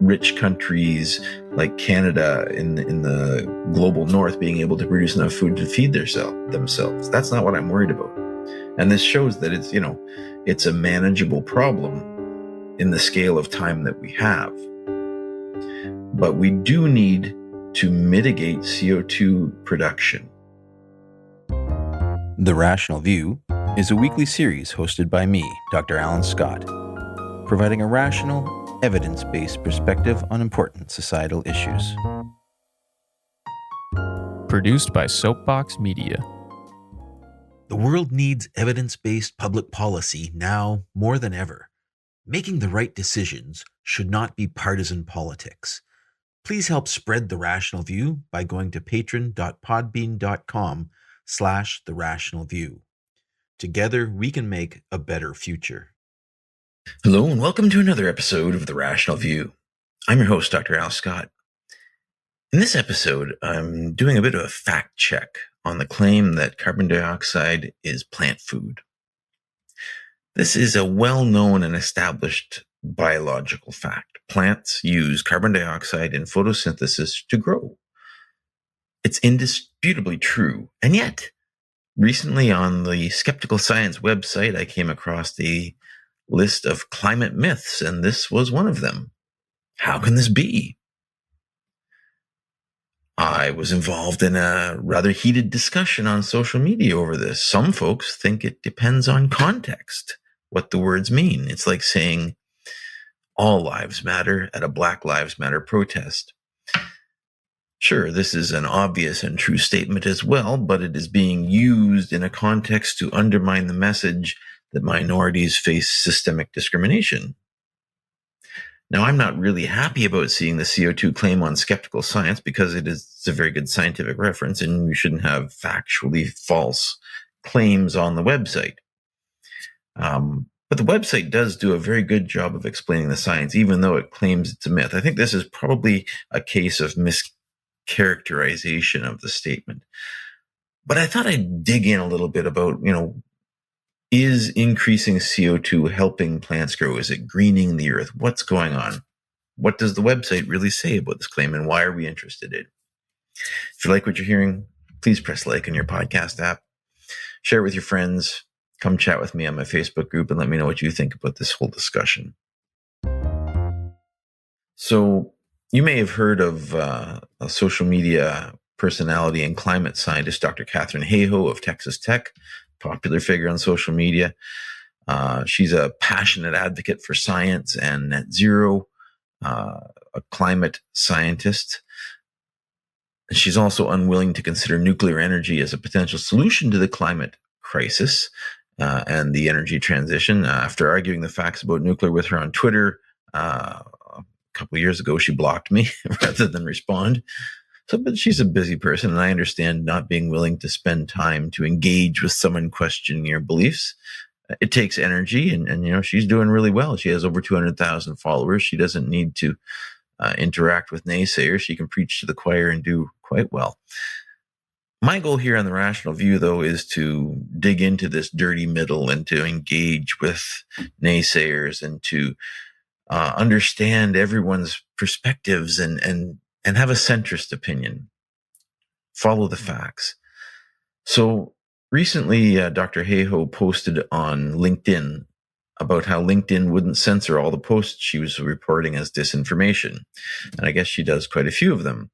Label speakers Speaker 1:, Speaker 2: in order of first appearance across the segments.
Speaker 1: rich countries like Canada in the global north being able to produce enough food to feed themselves. That's not what I'm worried about. And this shows that it's a manageable problem in the scale of time that we have. But we do need to mitigate CO2 production.
Speaker 2: The Rational View is a weekly series hosted by me, Dr. Alan Scott, providing a rational, evidence-based perspective on important societal issues.
Speaker 3: Produced by Soapbox Media.
Speaker 2: The world needs evidence-based public policy now more than ever. Making the right decisions should not be partisan politics. Please help spread The Rational View by going to patron.podbean.com/The Rational View. Together, we can make a better future.
Speaker 1: Hello, and welcome to another episode of The Rational View. I'm your host, Dr. Al Scott. In this episode, I'm doing a bit of a fact check on the claim that carbon dioxide is plant food. This is a well-known and established biological fact. Plants use carbon dioxide in photosynthesis to grow. It's indisputably true. And yet, recently on the Skeptical Science website, I came across a list of climate myths, and this was one of them. How can this be? I was involved in a rather heated discussion on social media over this. Some folks think it depends on context, what the words mean. It's like saying all lives matter at a Black Lives Matter protest. Sure, this is an obvious and true statement as well, but it is being used in a context to undermine the message that minorities face systemic discrimination. Now, I'm not really happy about seeing the CO2 claim on Skeptical Science because it's a very good scientific reference and you shouldn't have factually false claims on the website. But the website does do a very good job of explaining the science, even though it claims it's a myth. I think this is probably a case of mischaracterization of the statement. But I thought I'd dig in a little bit about, is increasing CO2 helping plants grow? Is it greening the earth? What's going on? What does the website really say about this claim, and why are we interested in it? If you like what you're hearing, please press like on your podcast app. Share it with your friends. Come chat with me on my Facebook group and let me know what you think about this whole discussion. So you may have heard of a social media personality and climate scientist, Dr. Katharine Hayhoe of Texas Tech, popular figure on social media. She's a passionate advocate for science and net zero, a climate scientist. She's also unwilling to consider nuclear energy as a potential solution to the climate crisis and the energy transition. After arguing the facts about nuclear with her on Twitter a couple of years ago, she blocked me rather than respond. But she's a busy person, and I understand not being willing to spend time to engage with someone questioning your beliefs. It takes energy, and she's doing really well. She has over 200,000 followers. She doesn't need to interact with naysayers. She can preach to the choir and do quite well. My goal here on The Rational View, though, is to dig into this dirty middle and to engage with naysayers and to understand everyone's perspectives and have a centrist opinion. Follow the facts. So recently, Dr. Hayhoe posted on LinkedIn about how LinkedIn wouldn't censor all the posts she was reporting as disinformation. And I guess she does quite a few of them.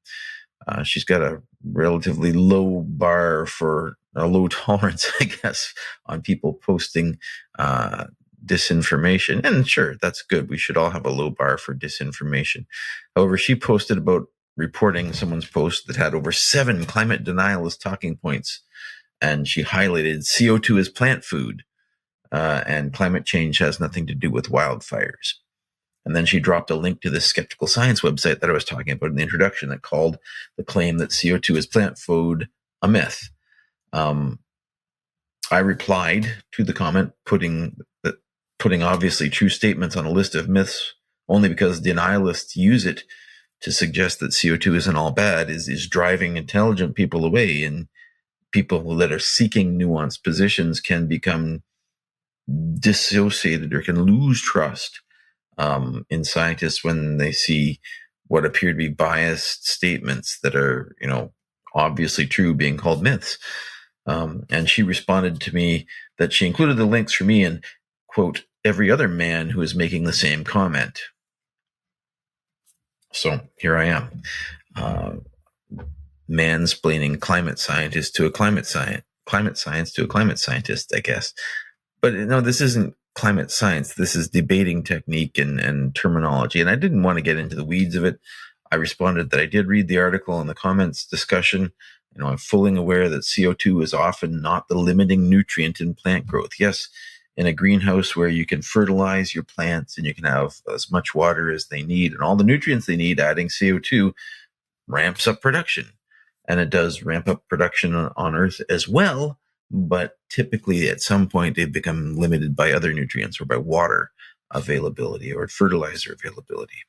Speaker 1: She's got a relatively low bar for a low tolerance, I guess, on people posting disinformation. And sure, that's good. We should all have a low bar for disinformation. However, she posted about reporting someone's post that had over 7 climate denialist talking points. And she highlighted CO2 is plant food and climate change has nothing to do with wildfires. And then she dropped a link to the Skeptical Science website that I was talking about in the introduction that called the claim that CO2 is plant food a myth. I replied to the comment putting obviously true statements on a list of myths only because denialists use it to suggest that CO2 isn't all bad is driving intelligent people away, and people that are seeking nuanced positions can become dissociated or can lose trust in scientists when they see what appear to be biased statements that are, obviously true being called myths. And she responded to me that she included the links for me and, quote, every other man who is making the same comment. So here I am, mansplaining climate scientist to a climate science to a climate scientist, I guess. But no, this isn't climate science. This is debating technique and terminology. And I didn't want to get into the weeds of it. I responded that I did read the article and the comments discussion. I'm fully aware that CO2 is often not the limiting nutrient in plant growth. Yes, in a greenhouse where you can fertilize your plants and you can have as much water as they need and all the nutrients they need, adding CO2 ramps up production. And it does ramp up production on Earth as well. But typically at some point they become limited by other nutrients or by water availability or fertilizer availability.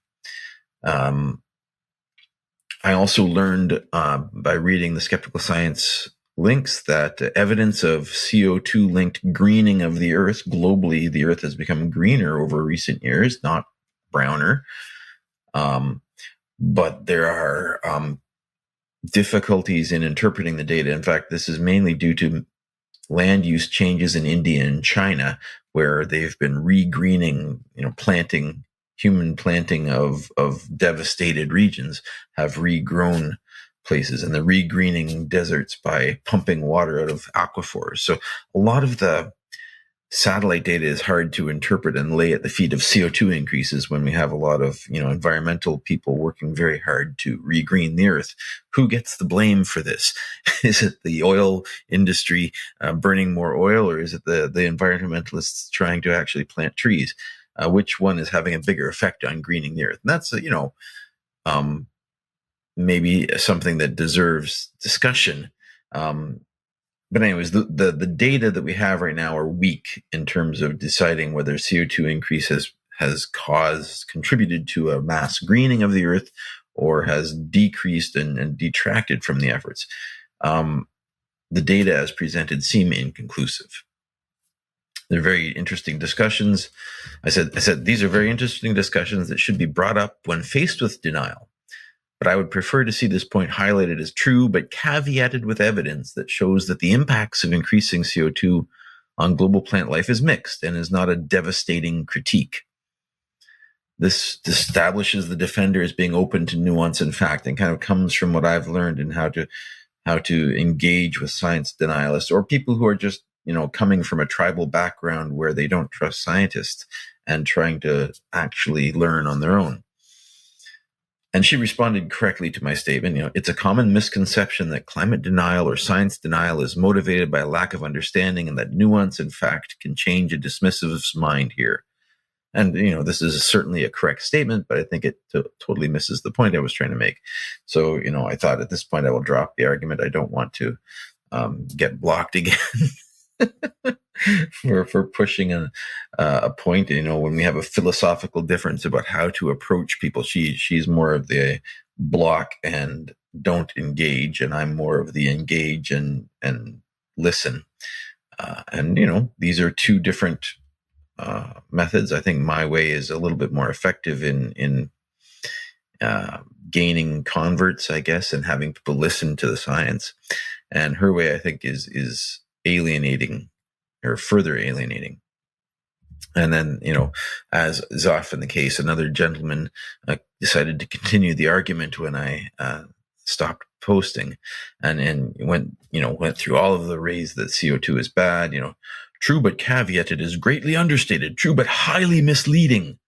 Speaker 1: I also learned by reading the Skeptical Science links that evidence of CO2 linked greening of the Earth globally, the Earth has become greener over recent years, not browner. But there are difficulties in interpreting the data. In fact, this is mainly due to land use changes in India and China, where they've been regreening, human planting of devastated regions have regrown places, and they're regreening deserts by pumping water out of aquifers. So a lot of the satellite data is hard to interpret and lay at the feet of CO2 increases when we have a lot of, environmental people working very hard to regreen the Earth. Who gets the blame for this? Is it the oil industry burning more oil, or is it the environmentalists trying to actually plant trees? Which one is having a bigger effect on greening the Earth? And that's, maybe something that deserves discussion. But anyways, the data that we have right now are weak in terms of deciding whether CO2 increase has contributed to a mass greening of the Earth or has decreased and detracted from the efforts. The data as presented seem inconclusive. They're very interesting discussions. I said these are very interesting discussions that should be brought up when faced with denial. But I would prefer to see this point highlighted as true, but caveated with evidence that shows that the impacts of increasing CO2 on global plant life is mixed and is not a devastating critique. This establishes the defender as being open to nuance and fact, and kind of comes from what I've learned in how to engage with science denialists or people who are just, coming from a tribal background where they don't trust scientists and trying to actually learn on their own. And she responded correctly to my statement. It's a common misconception that climate denial or science denial is motivated by a lack of understanding, and that nuance and fact can change a dismissive's mind here. And, this is certainly a correct statement, but I think it totally misses the point I was trying to make. So, I thought at this point I will drop the argument. I don't want to get blocked again for pushing a point. When we have a philosophical difference about how to approach people, she's more of the block and don't engage, and I'm more of the engage and listen. And these are two different methods. I think my way is a little bit more effective in gaining converts, I guess, and having people listen to the science. And her way, I think, is alienating or further alienating. And then, as is often the case, another gentleman decided to continue the argument when I stopped posting, and went through all of the ways that CO2 is bad. True but caveated is greatly understated. True but highly misleading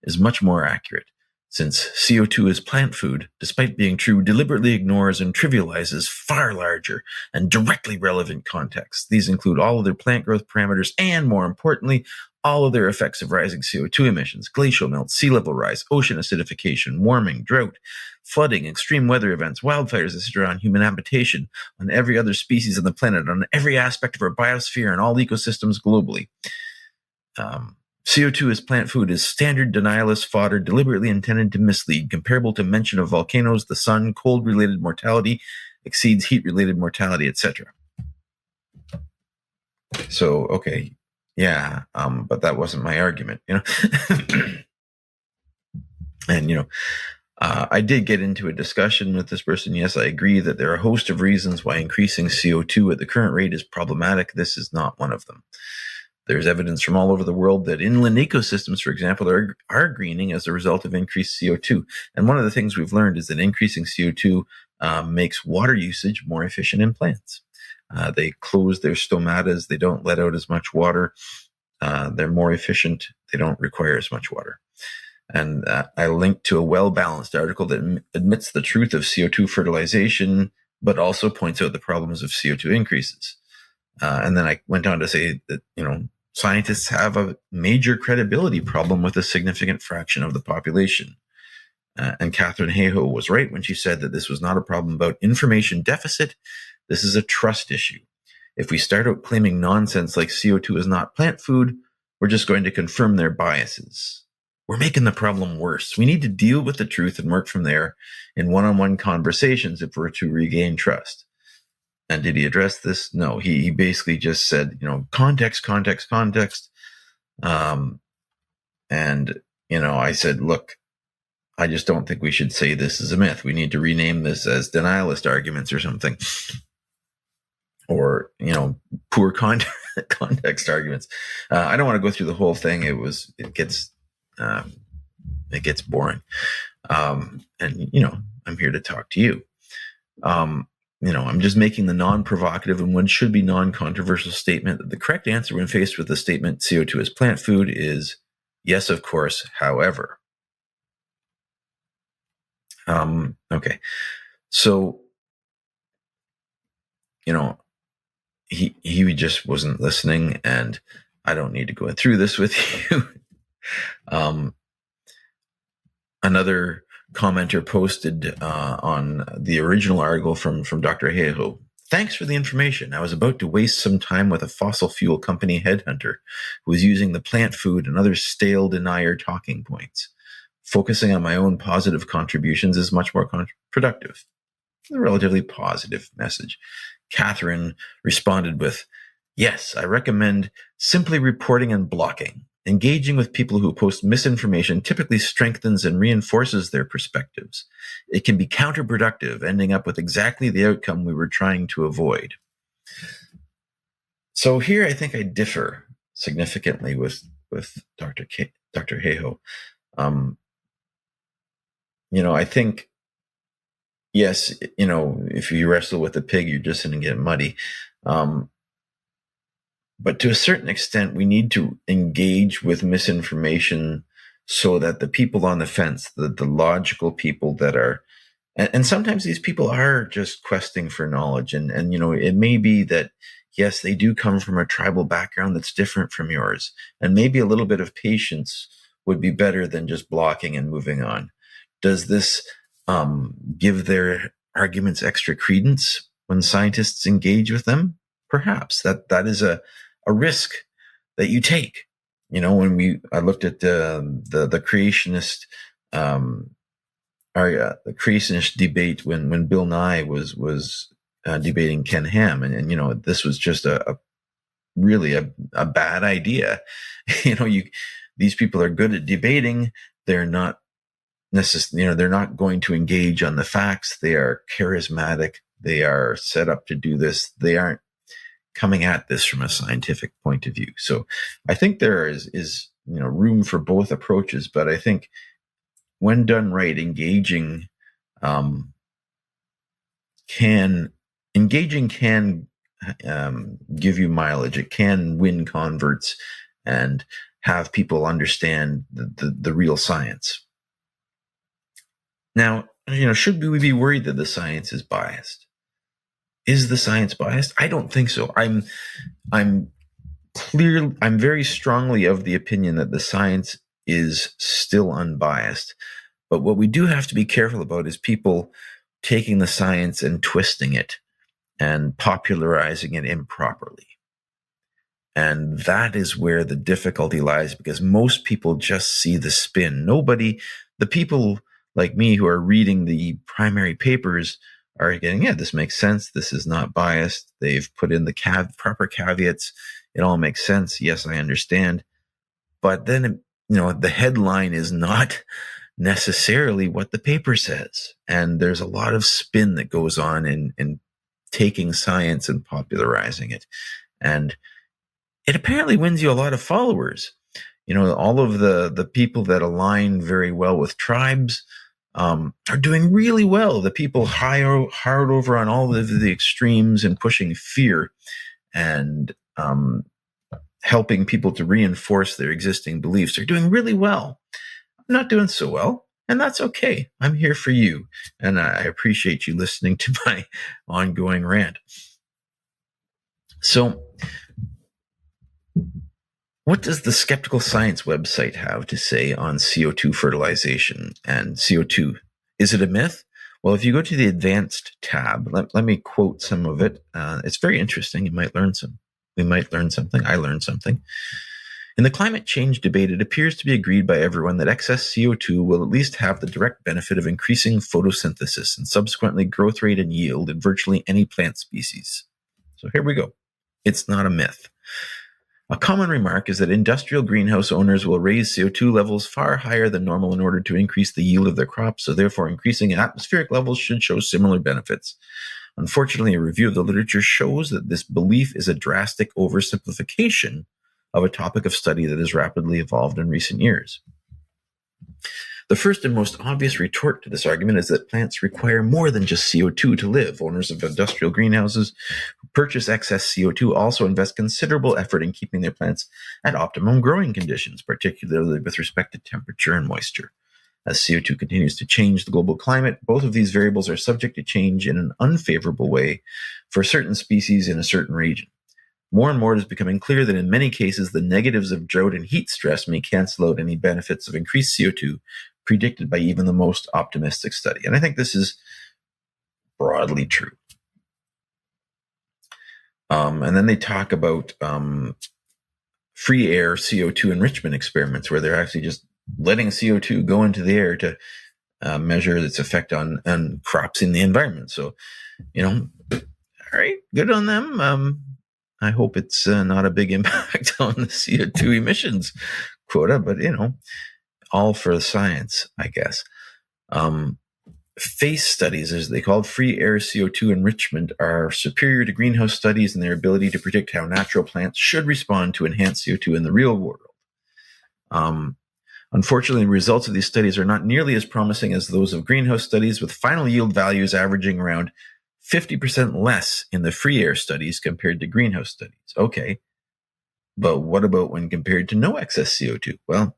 Speaker 1: is much more accurate, since CO2 is plant food, despite being true, deliberately ignores and trivializes far larger and directly relevant contexts. These include all of their plant growth parameters and, more importantly, all of their effects of rising CO2 emissions, glacial melt, sea level rise, ocean acidification, warming, drought, flooding, extreme weather events, wildfires, etc., on human habitation, on every other species on the planet, on every aspect of our biosphere and all ecosystems globally. CO2 as plant food is standard denialist fodder deliberately intended to mislead, comparable to mention of volcanoes, the sun, cold-related mortality exceeds heat-related mortality, etc. So, okay, yeah, but that wasn't my argument, And, I did get into a discussion with this person. Yes, I agree that there are a host of reasons why increasing CO2 at the current rate is problematic. This is not one of them. There's evidence from all over the world that inland ecosystems, for example, are greening as a result of increased CO2. And one of the things we've learned is that increasing CO2 makes water usage more efficient in plants. They close their stomatas. They don't let out as much water. They're more efficient. They don't require as much water. And I linked to a well-balanced article that admits the truth of CO2 fertilization, but also points out the problems of CO2 increases. And then I went on to say that, scientists have a major credibility problem with a significant fraction of the population. And Katharine Hayhoe was right when she said that this was not a problem about information deficit. This is a trust issue. If we start out claiming nonsense like CO2 is not plant food, we're just going to confirm their biases. We're making the problem worse. We need to deal with the truth and work from there in one-on-one conversations if we're to regain trust. And did he address this? No, he basically just said, context. And, I said, look, I just don't think we should say this is a myth. We need to rename this as denialist arguments or something. Or, poor context arguments. I don't want to go through the whole thing. It gets boring. And, I'm here to talk to you. I'm just making the non-provocative and what should be non-controversial statement that the correct answer when faced with the statement CO2 is plant food is yes, of course, however. Okay. So, he just wasn't listening, and I don't need to go through this with you. Another commenter posted on the original article from Dr. Hayhoe. Thanks for the information. I was about to waste some time with a fossil fuel company headhunter who was using the plant food and other stale denier talking points. Focusing on my own positive contributions is much more productive. A relatively positive message. Catherine responded with, yes, I recommend simply reporting and blocking. Engaging with people who post misinformation typically strengthens and reinforces their perspectives. It can be counterproductive, ending up with exactly the outcome we were trying to avoid. So here I think I differ significantly with Dr. Hayhoe. I think, yes, if you wrestle with a pig, you're just going to get muddy. But to a certain extent, we need to engage with misinformation so that the people on the fence, the logical people that are, and sometimes these people are just questing for knowledge. And it may be that, yes, they do come from a tribal background that's different from yours. And maybe a little bit of patience would be better than just blocking and moving on. Does this give their arguments extra credence when scientists engage with them? Perhaps that is a risk that you take. When I looked at the creationist the creationist debate when Bill Nye was debating Ken Ham, and this was just a really a bad idea. These people are good at debating. They're not necessarily, they're not going to engage on the facts. They are charismatic. They are set up to do this. They aren't coming at this from a scientific point of view. So I think there is room for both approaches, but I think when done right, engaging can give you mileage. It can win converts and have people understand the real science. Now, should we be worried that the science is biased? Is the science biased? I don't think so. I'm very strongly of the opinion that the science is still unbiased. But what we do have to be careful about is people taking the science and twisting it and popularizing it improperly. And that is where the difficulty lies, because most people just see the spin. The people like me who are reading the primary papers are getting, this makes sense. This is not biased. They've put in the proper caveats. It all makes sense. Yes, I understand. But then, the headline is not necessarily what the paper says. And there's a lot of spin that goes on in taking science and popularizing it. And it apparently wins you a lot of followers. All of the people that align very well with tribes are doing really well. The people hard over on all of the extremes and pushing fear and helping people to reinforce their existing beliefs are doing really well. I'm not doing so well, and that's okay. I'm here for you, and I appreciate you listening to my ongoing rant. So, what does the Skeptical Science website have to say on CO2 fertilization and CO2? Is it a myth? Well, if you go to the Advanced tab, let me quote some of it. It's very interesting. You might learn some. We might learn something. I learned something. In the climate change debate, it appears to be agreed by everyone that excess CO2 will at least have the direct benefit of increasing photosynthesis and subsequently growth rate and yield in virtually any plant species. So here we go. It's not a myth. A common remark is that industrial greenhouse owners will raise CO2 levels far higher than normal in order to increase the yield of their crops, so therefore increasing atmospheric levels should show similar benefits. Unfortunately, a review of the literature shows that this belief is a drastic oversimplification of a topic of study that has rapidly evolved in recent years. The first and most obvious retort to this argument is that plants require more than just CO2 to live. Owners of industrial greenhouses who purchase excess CO2 also invest considerable effort in keeping their plants at optimum growing conditions, particularly with respect to temperature and moisture. As CO2 continues to change the global climate, both of these variables are subject to change in an unfavorable way for certain species in a certain region. More and more, it is becoming clear that in many cases, the negatives of drought and heat stress may cancel out any benefits of increased CO2 predicted by even the most optimistic study. And I think this is broadly true. And then they talk about free air CO2 enrichment experiments where they're actually just letting CO2 go into the air to measure its effect on crops in the environment. So, all right, good on them. I hope it's not a big impact on the CO2 emissions quota, but, all for the science, I guess. FACE studies, as they call free air CO2 enrichment, are superior to greenhouse studies in their ability to predict how natural plants should respond to enhanced CO2 in the real world. Unfortunately, the results of these studies are not nearly as promising as those of greenhouse studies, with final yield values averaging around 50% less in the free air studies compared to greenhouse studies. Okay, but what about when compared to no excess CO2? Well,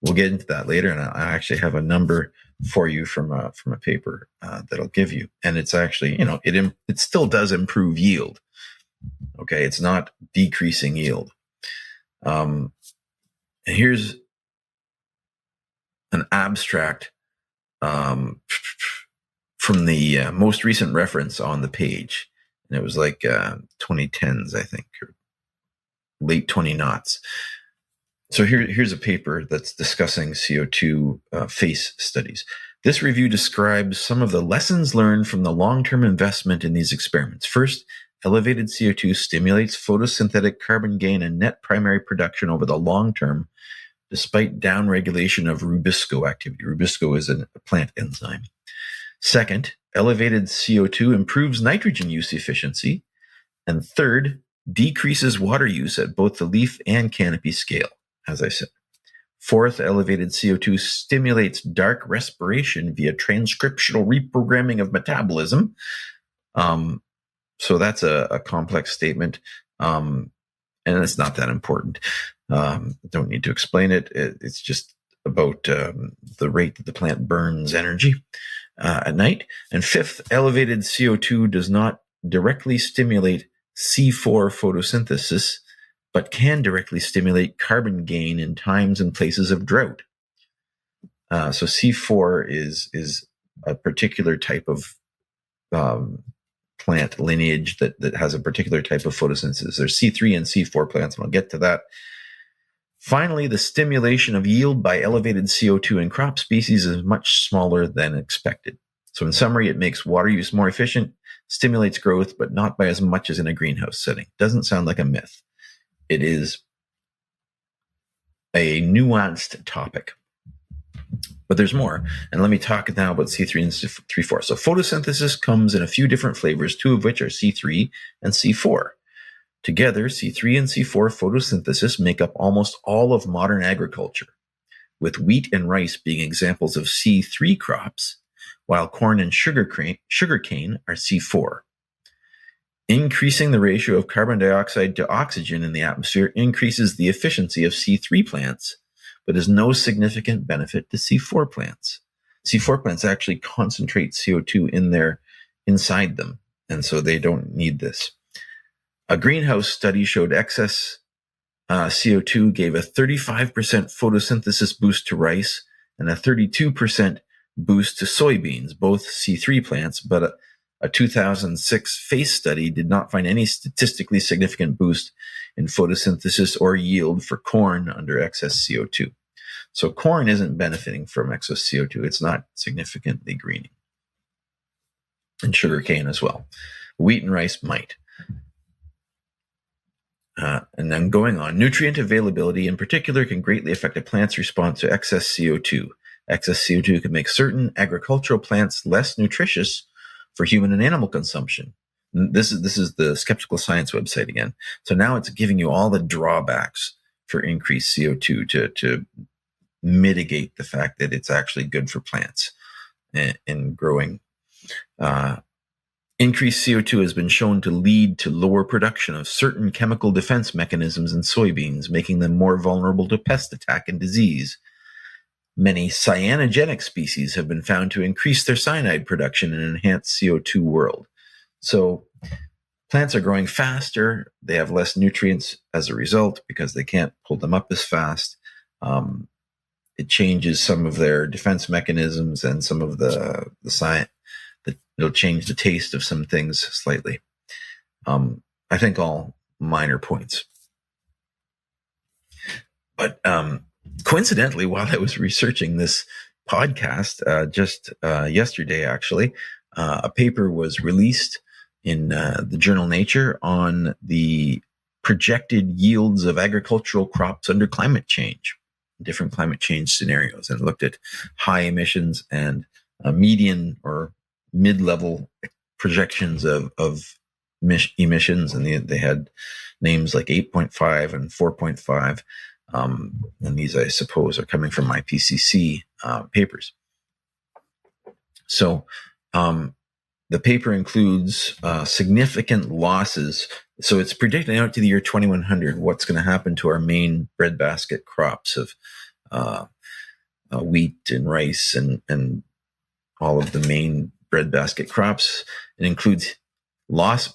Speaker 1: we'll get into that later, and I actually have a number for you from a paper that I'll give you. And it's actually, it still does improve yield. Okay, it's not decreasing yield. And here's an abstract from the most recent reference on the page. And it was like 2010s, I think, or late 2000s. So here's a paper that's discussing CO2 FACE studies. This review describes some of the lessons learned from the long-term investment in these experiments. First, elevated CO2 stimulates photosynthetic carbon gain and net primary production over the long term, despite downregulation of rubisco activity. Rubisco is a plant enzyme. Second, elevated CO2 improves nitrogen use efficiency. And third, decreases water use at both the leaf and canopy scale, as I said. Fourth, elevated CO2 stimulates dark respiration via transcriptional reprogramming of metabolism. So that's a complex statement, and it's not that important. Don't need to explain it. It's just about the rate that the plant burns energy at night. And fifth, elevated CO2 does not directly stimulate C4 photosynthesis, but can directly stimulate carbon gain in times and places of drought. So C4 is a particular type of plant lineage that has a particular type of photosynthesis. There's C3 and C4 plants, and I'll get to that. Finally, the stimulation of yield by elevated CO2 in crop species is much smaller than expected. So in summary, it makes water use more efficient, stimulates growth, but not by as much as in a greenhouse setting. Doesn't sound like a myth. It is a nuanced topic. But there's more. And let me talk now about C3 and C4. So photosynthesis comes in a few different flavors, two of which are C3 and C4. Together, C3 and C4 photosynthesis make up almost all of modern agriculture, with wheat and rice being examples of C3 crops, while corn and sugarcane are C4. Increasing the ratio of carbon dioxide to oxygen in the atmosphere increases the efficiency of C3 plants, but has no significant benefit to C4 plants. C4 plants actually concentrate CO2 inside them, and so they don't need this. A greenhouse study showed excess CO2 gave a 35% photosynthesis boost to rice and a 32% boost to soybeans, both C3 plants, but a 2006 FACE study did not find any statistically significant boost in photosynthesis or yield for corn under excess CO2. So corn isn't benefiting from excess CO2. It's not significantly greening. And sugarcane as well. Wheat and rice might. And then going on, nutrient availability in particular can greatly affect a plant's response to excess CO2. Excess CO2 can make certain agricultural plants less nutritious for human and animal consumption. This is the Skeptical Science website again. So now it's giving you all the drawbacks for increased CO2 to mitigate the fact that it's actually good for plants in growing. Increased CO2 has been shown to lead to lower production of certain chemical defense mechanisms in soybeans, making them more vulnerable to pest attack and disease. Many cyanogenic species have been found to increase their cyanide production in an enhanced CO2 world. So plants are growing faster. They have less nutrients as a result because they can't pull them up as fast. It changes some of their defense mechanisms and some of the science. It'll change the taste of some things slightly. I think all minor points. But coincidentally, while I was researching this podcast, just yesterday actually, a paper was released in the journal Nature on the projected yields of agricultural crops under climate change, different climate change scenarios, and looked at high emissions and median or mid-level projections of emissions, and they had names like 8.5 and 4.5, and these, I suppose, are coming from IPCC papers. So the paper includes significant losses. So it's predicting out to the year 2100 what's going to happen to our main breadbasket crops of wheat and rice and all of the main breadbasket crops. It includes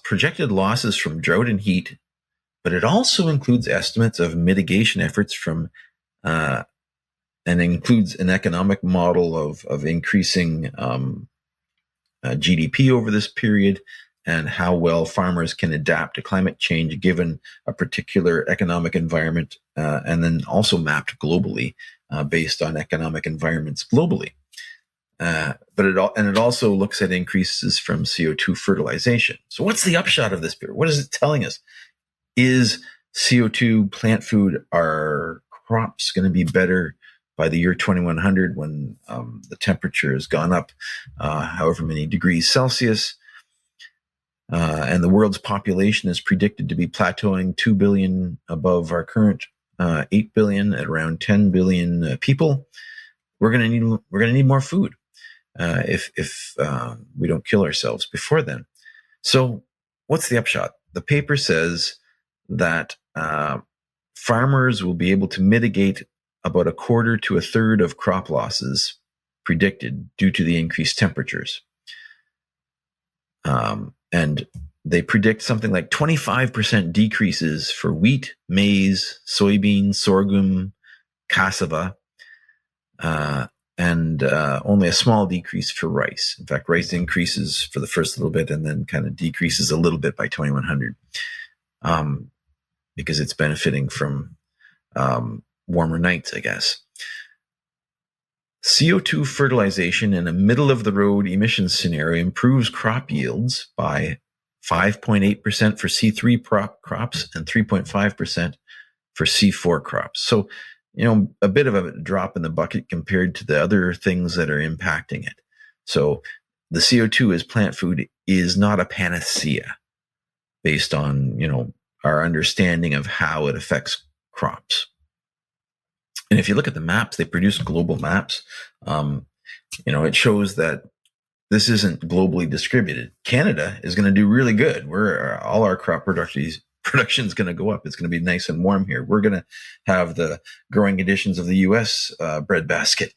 Speaker 1: projected losses from drought and heat, but it also includes estimates of mitigation efforts from, and includes an economic model of increasing GDP over this period and how well farmers can adapt to climate change given a particular economic environment, and then also mapped globally based on economic environments globally. But it also looks at increases from CO2 fertilization. So what's the upshot of this period? What is it telling us? Is CO2 plant food, are crops going to be better by the year 2100 when the temperature has gone up however many degrees Celsius? And the world's population is predicted to be plateauing 2 billion above our current 8 billion at around 10 billion people. We're going to need more food if we don't kill ourselves before then. So what's the upshot? The paper says that farmers will be able to mitigate about a quarter to a third of crop losses predicted due to the increased temperatures. And they predict something like 25% decreases for wheat, maize, soybeans, sorghum, cassava, and only a small decrease for rice. In fact, rice increases for the first little bit and then kind of decreases a little bit by 2100 because it's benefiting from warmer nights, I guess. CO2 fertilization in a middle-of-the-road emissions scenario improves crop yields by 5.8% for C3 crops and 3.5% for C4 crops. So a bit of a drop in the bucket compared to the other things that are impacting it. So the CO2 as plant food is not a panacea based on, our understanding of how it affects crops. And if you look at the maps, they produce global maps. It shows that this isn't globally distributed. Canada is going to do really good. All our crop production is going to go up. It's going to be nice and warm here. We're going to have the growing conditions of the U.S. Breadbasket.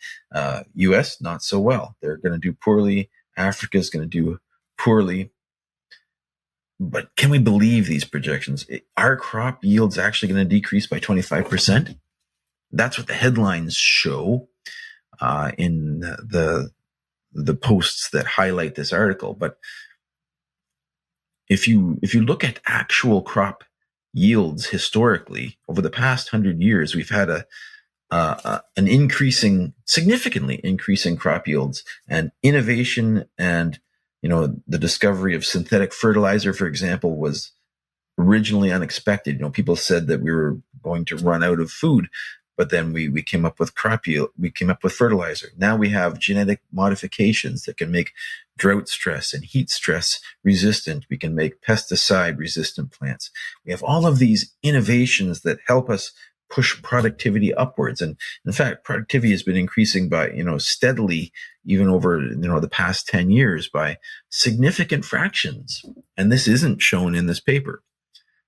Speaker 1: U.S. not so well. They're going to do poorly. Africa is going to do poorly. But can we believe these projections? Our crop yield's actually going to decrease by 25%. That's what the headlines show in the posts that highlight this article. But if you look at actual crop yields historically over the past 100 years, we've had an significantly increasing crop yields, and innovation and the discovery of synthetic fertilizer, for example, was originally unexpected. People said that we were going to run out of food, but then we came up with crop yield. We came up with fertilizer. Now we have genetic modifications that can make drought stress and heat stress resistant. We can make pesticide resistant plants. We have all of these innovations that help us push productivity upwards. And in fact, productivity has been increasing by, steadily, even over, the past 10 years by significant fractions. And this isn't shown in this paper.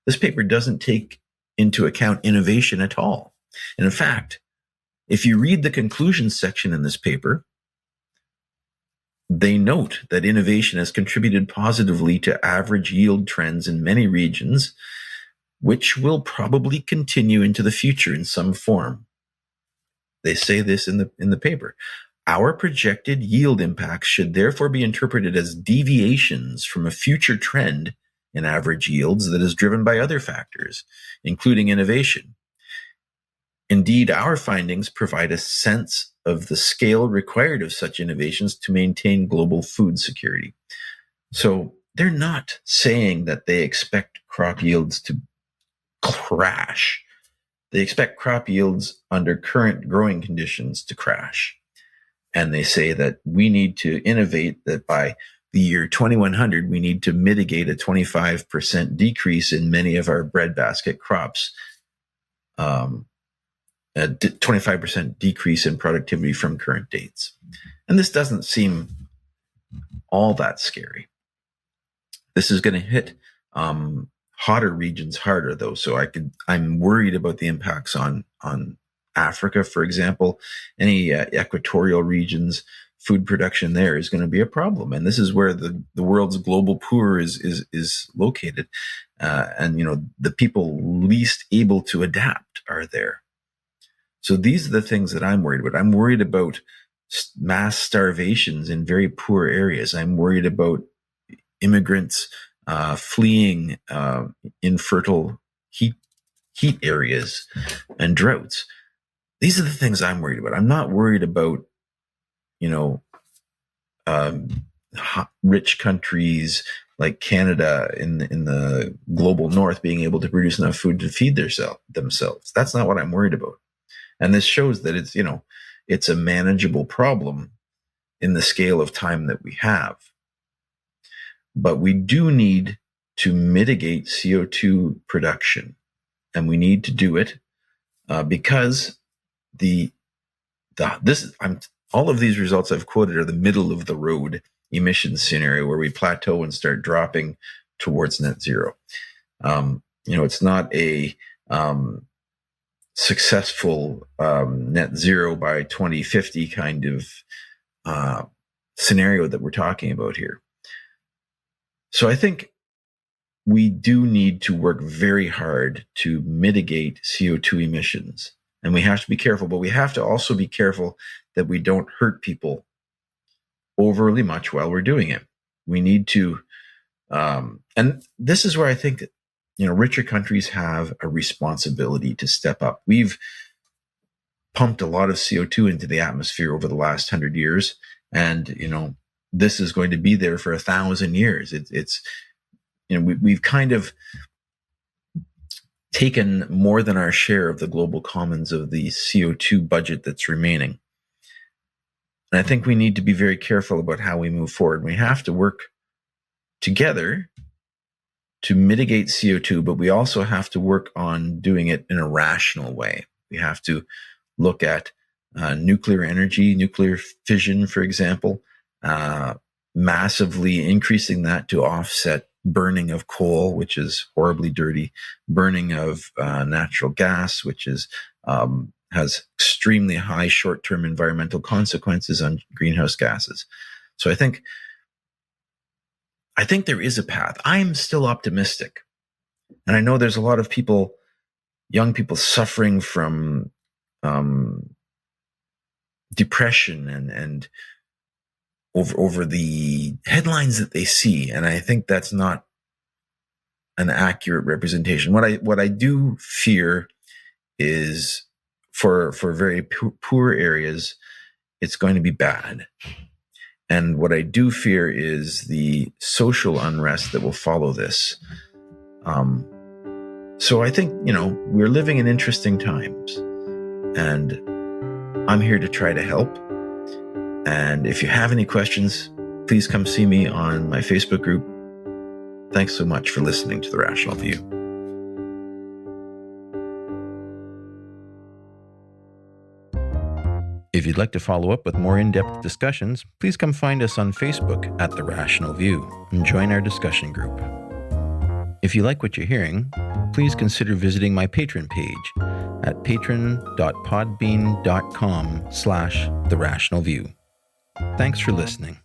Speaker 1: This paper doesn't take into account innovation at all. And in fact, if you read the conclusions section in this paper, they note that innovation has contributed positively to average yield trends in many regions, which will probably continue into the future in some form. They say this in the paper. Our projected yield impacts should therefore be interpreted as deviations from a future trend in average yields that is driven by other factors, including innovation. Indeed, our findings provide a sense of the scale required of such innovations to maintain global food security. So they're not saying that they expect crop yields to crash. They expect crop yields under current growing conditions to crash. And they say that we need to innovate, that by the year 2100, we need to mitigate a 25% decrease in many of our breadbasket crops, a 25% decrease in productivity from current dates. And this doesn't seem all that scary. This is going to hit hotter regions harder, though. So I'm worried about the impacts on Africa, for example. Any equatorial regions, food production there is going to be a problem. And this is where the world's global poor is located. And, the people least able to adapt are there. So these are the things that I'm worried about. I'm worried about mass starvations in very poor areas. I'm worried about immigrants fleeing infertile heat areas and droughts. These are the things I'm worried about. I'm not worried about, rich countries like Canada in the global north being able to produce enough food to feed themselves. That's not what I'm worried about. And this shows that it's a manageable problem in the scale of time that we have. But we do need to mitigate CO2 production, and we need to do it because all of these results I've quoted are the middle of the road emissions scenario where we plateau and start dropping towards net zero. It's not a successful net zero by 2050 kind of scenario that we're talking about here. So I think we do need to work very hard to mitigate CO2 emissions. And we have to be careful, but we have to also be careful that we don't hurt people overly much while we're doing it. We need to, and this is where I think that, richer countries have a responsibility to step up. We've pumped a lot of CO2 into the atmosphere over the last 100 years. And, this is going to be there for 1,000 years. We've kind of taken more than our share of the global commons of the CO2 budget that's remaining. And I think we need to be very careful about how we move forward. We have to work together to mitigate CO2, but we also have to work on doing it in a rational way. We have to look at nuclear energy, nuclear fission, for example, massively increasing that to offset burning of coal, which is horribly dirty, burning of natural gas, which is has extremely high short-term environmental consequences on greenhouse gases. So I think there is a path. I'm still optimistic. And I know there's a lot of people, young people, suffering from depression and over the headlines that they see. And I think that's not an accurate representation. What I do fear is for very poor areas, it's going to be bad. And what I do fear is the social unrest that will follow this. So I think, we're living in interesting times, and I'm here to try to help. And if you have any questions, please come see me on my Facebook group. Thanks so much for listening to The Rational View. If you'd like to follow up with more in-depth discussions, please come find us on Facebook at The Rational View and join our discussion group. If you like what you're hearing, please consider visiting my Patreon page at patron.podbean.com/therationalview. Thanks for listening.